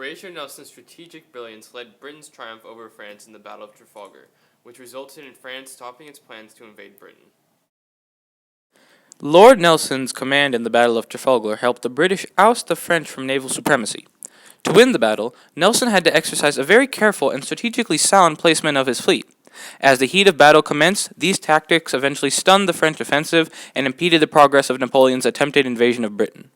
Horatio Nelson's strategic brilliance led Britain's triumph over France in the Battle of Trafalgar, which resulted in France stopping its plans to invade Britain. Lord Nelson's command in the Battle of Trafalgar helped the British oust the French from naval supremacy. To win the battle, Nelson had to exercise a very careful and strategically sound placement of his fleet. As the heat of battle commenced, these tactics eventually stunned the French offensive and impeded the progress of Napoleon's attempted invasion of Britain.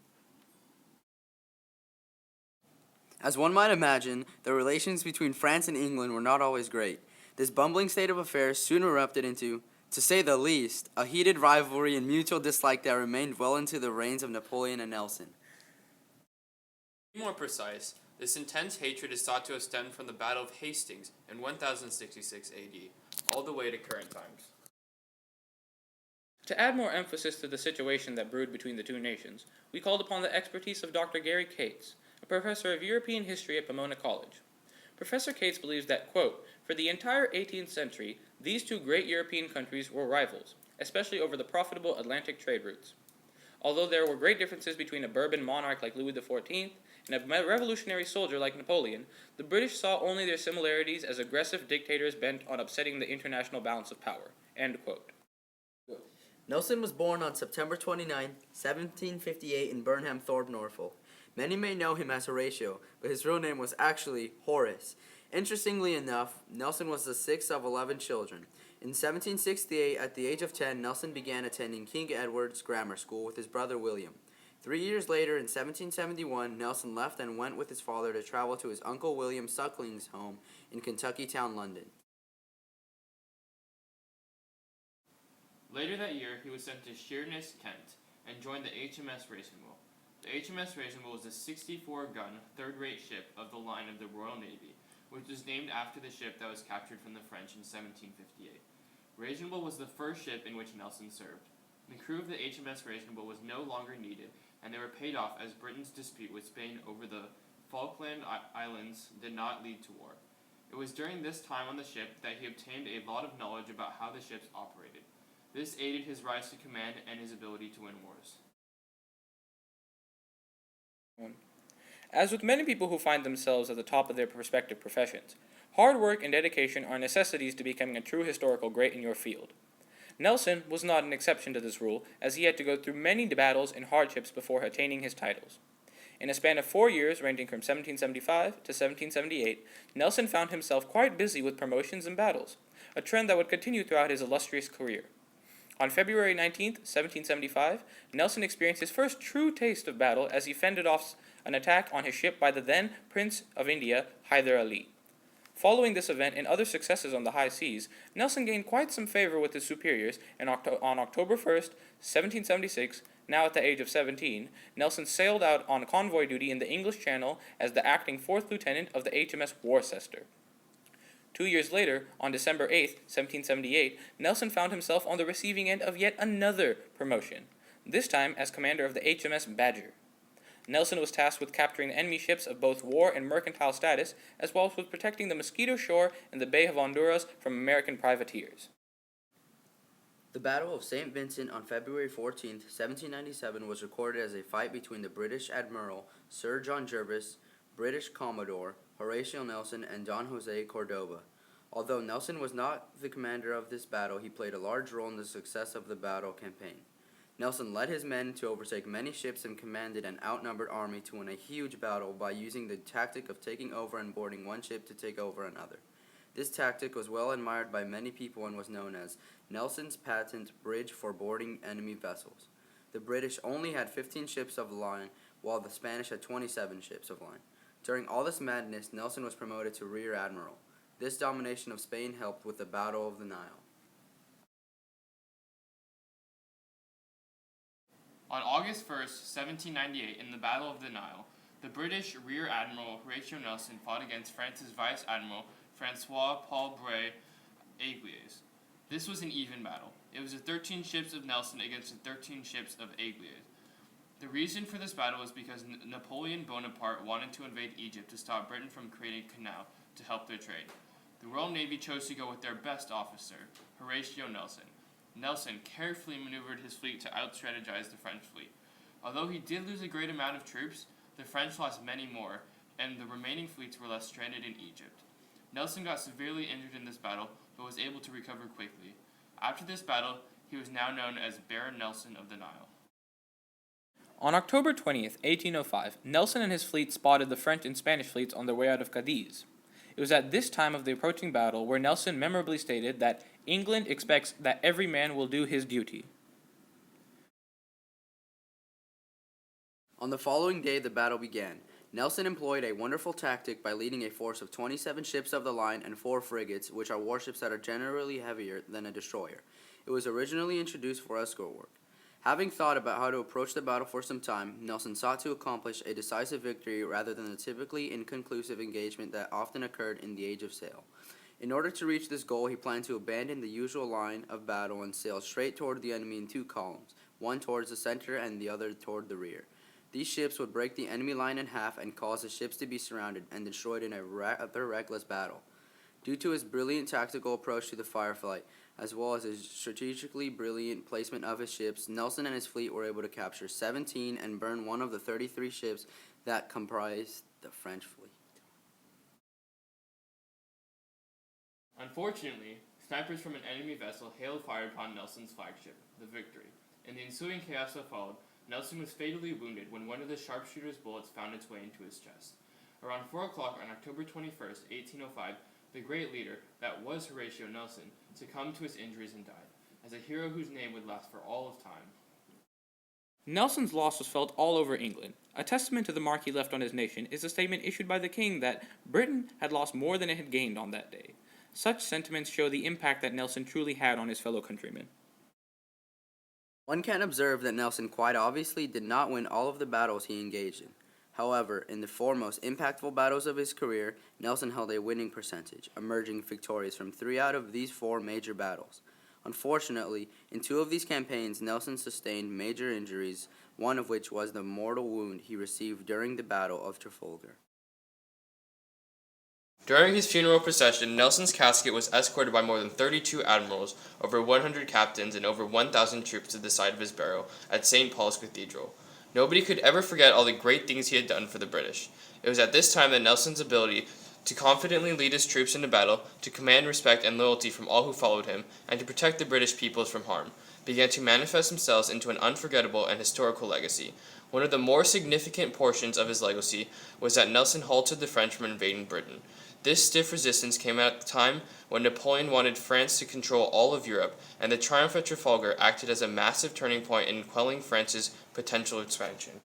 As one might imagine, the relations between France and England were not always great. This bumbling state of affairs soon erupted into, to say the least, a heated rivalry and mutual dislike that remained well into the reigns of Napoleon and Nelson. To be more precise, this intense hatred is thought to have stemmed from the Battle of Hastings in 1066 AD, all the way to current times. To add more emphasis to the situation that brewed between the two nations, we called upon the expertise of Dr. Gary Cates, a professor of European history at Pomona College. Professor Cates believes that, quote, for the entire 18th century, these two great European countries were rivals, especially over the profitable Atlantic trade routes. Although there were great differences between a Bourbon monarch like Louis XIV and a revolutionary soldier like Napoleon, the British saw only their similarities as aggressive dictators bent on upsetting the international balance of power, end quote. Nelson was born on September 29, 1758 in Burnham Thorpe, Norfolk. Many may know him as Horatio, but his real name was actually Horace. Interestingly enough, Nelson was the sixth of 11 children. In 1768, at the age of 10, Nelson began attending King Edward's Grammar School with his brother William. 3 years later, in 1771, Nelson left and went with his father to travel to his Uncle William Suckling's home in Kentucky Town, London. Later that year, he was sent to Sheerness, Kent, and joined the HMS Racingbull. The HMS Racingbull was a 64-gun, third-rate ship of the line of the Royal Navy, which was named after the ship that was captured from the French in 1758. Racingbull was the first ship in which Nelson served. The crew of the HMS Racingbull was no longer needed, and they were paid off as Britain's dispute with Spain over the Falkland Islands did not lead to war. It was during this time on the ship that he obtained a lot of knowledge about how the ships operated. This aided his rise to command and his ability to win wars. As with many people who find themselves at the top of their respective professions, hard work and dedication are necessities to becoming a true historical great in your field. Nelson was not an exception to this rule, as he had to go through many battles and hardships before attaining his titles. In a span of 4 years, ranging from 1775 to 1778, Nelson found himself quite busy with promotions and battles, a trend that would continue throughout his illustrious career. On February 19, 1775, Nelson experienced his first true taste of battle as he fended off an attack on his ship by the then Prince of India, Hyder Ali. Following this event and other successes on the high seas, Nelson gained quite some favor with his superiors, and on October 1, 1776, now at the age of 17, Nelson sailed out on convoy duty in the English Channel as the acting 4th lieutenant of the HMS Worcester. 2 years later, on December 8, 1778, Nelson found himself on the receiving end of yet another promotion, this time as commander of the HMS Badger. Nelson was tasked with capturing enemy ships of both war and mercantile status, as well as with protecting the Mosquito Shore and the Bay of Honduras from American privateers. The Battle of St. Vincent on February 14, 1797 was recorded as a fight between the British Admiral Sir John Jervis, British Commodore Horatio Nelson, and Don Jose Cordova. Although Nelson was not the commander of this battle, he played a large role in the success of the battle campaign. Nelson led his men to overtake many ships and commanded an outnumbered army to win a huge battle by using the tactic of taking over and boarding one ship to take over another. This tactic was well admired by many people and was known as Nelson's patent bridge for boarding enemy vessels. The British only had 15 ships of the line, while the Spanish had 27 ships of line. During all this madness, Nelson was promoted to Rear Admiral. This domination of Spain helped with the Battle of the Nile. On August 1, 1798, in the Battle of the Nile, the British Rear Admiral Horatio Nelson fought against France's Vice Admiral Francois Paul Bray Aiguilles. This was an even battle. It was the 13 ships of Nelson against the 13 ships of Aiguilles. The reason for this battle was because Napoleon Bonaparte wanted to invade Egypt to stop Britain from creating a canal to help their trade. The Royal Navy chose to go with their best officer, Horatio Nelson. Nelson carefully maneuvered his fleet to out-strategize the French fleet. Although he did lose a great amount of troops, the French lost many more, and the remaining fleets were left stranded in Egypt. Nelson got severely injured in this battle, but was able to recover quickly. After this battle, he was now known as Baron Nelson of the Nile. On October 20th, 1805, Nelson and his fleet spotted the French and Spanish fleets on their way out of Cadiz. It was at this time of the approaching battle where Nelson memorably stated that England expects that every man will do his duty. On the following day, the battle began. Nelson employed a wonderful tactic by leading a force of 27 ships of the line and 4 frigates, which are warships that are generally heavier than a destroyer. It was originally introduced for escort work. Having thought about how to approach the battle for some time, Nelson sought to accomplish a decisive victory rather than the typically inconclusive engagement that often occurred in the Age of Sail. In order to reach this goal, he planned to abandon the usual line of battle and sail straight toward the enemy in 2 columns, one towards the center and the other toward the rear. These ships would break the enemy line in half and cause the ships to be surrounded and destroyed in a rather reckless battle. Due to his brilliant tactical approach to the firefight, as well as his strategically brilliant placement of his ships, Nelson and his fleet were able to capture 17 and burn one of the 33 ships that comprised the French fleet. Unfortunately, snipers from an enemy vessel hailed fire upon Nelson's flagship, the Victory. In the ensuing chaos that followed, Nelson was fatally wounded when one of the sharpshooter's bullets found its way into his chest. Around 4 o'clock on October 21st, 1805, the great leader, that was Horatio Nelson, succumbed to his injuries and died, as a hero whose name would last for all of time. Nelson's loss was felt all over England. A testament to the mark he left on his nation is a statement issued by the king that Britain had lost more than it had gained on that day. Such sentiments show the impact that Nelson truly had on his fellow countrymen. One can observe that Nelson quite obviously did not win all of the battles he engaged in. However, in the 4 most impactful battles of his career, Nelson held a winning percentage, emerging victorious from 3 out of these 4 major battles. Unfortunately, in 2 of these campaigns, Nelson sustained major injuries, one of which was the mortal wound he received during the Battle of Trafalgar. During his funeral procession, Nelson's casket was escorted by more than 32 admirals, over 100 captains, and over 1,000 troops to the site of his burial at St. Paul's Cathedral. Nobody could ever forget all the great things he had done for the British. It was at this time that Nelson's ability to confidently lead his troops into battle, to command respect and loyalty from all who followed him, and to protect the British peoples from harm, began to manifest themselves into an unforgettable and historical legacy. One of the more significant portions of his legacy was that Nelson halted the French from invading Britain. This stiff resistance came at a time when Napoleon wanted France to control all of Europe, and the triumph at Trafalgar acted as a massive turning point in quelling France's potential expansion.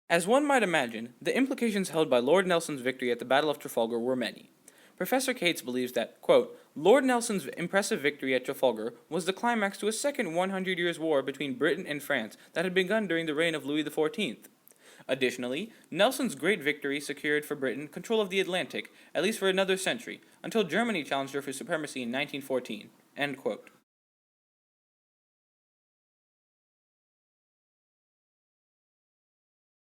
As one might imagine, the implications held by Lord Nelson's victory at the Battle of Trafalgar were many. Professor Cates believes that, quote, Lord Nelson's impressive victory at Trafalgar was the climax to a second 100 years' war between Britain and France that had begun during the reign of Louis XIV. Additionally, Nelson's great victory secured for Britain control of the Atlantic, at least for another century, until Germany challenged her for supremacy in 1914. End quote.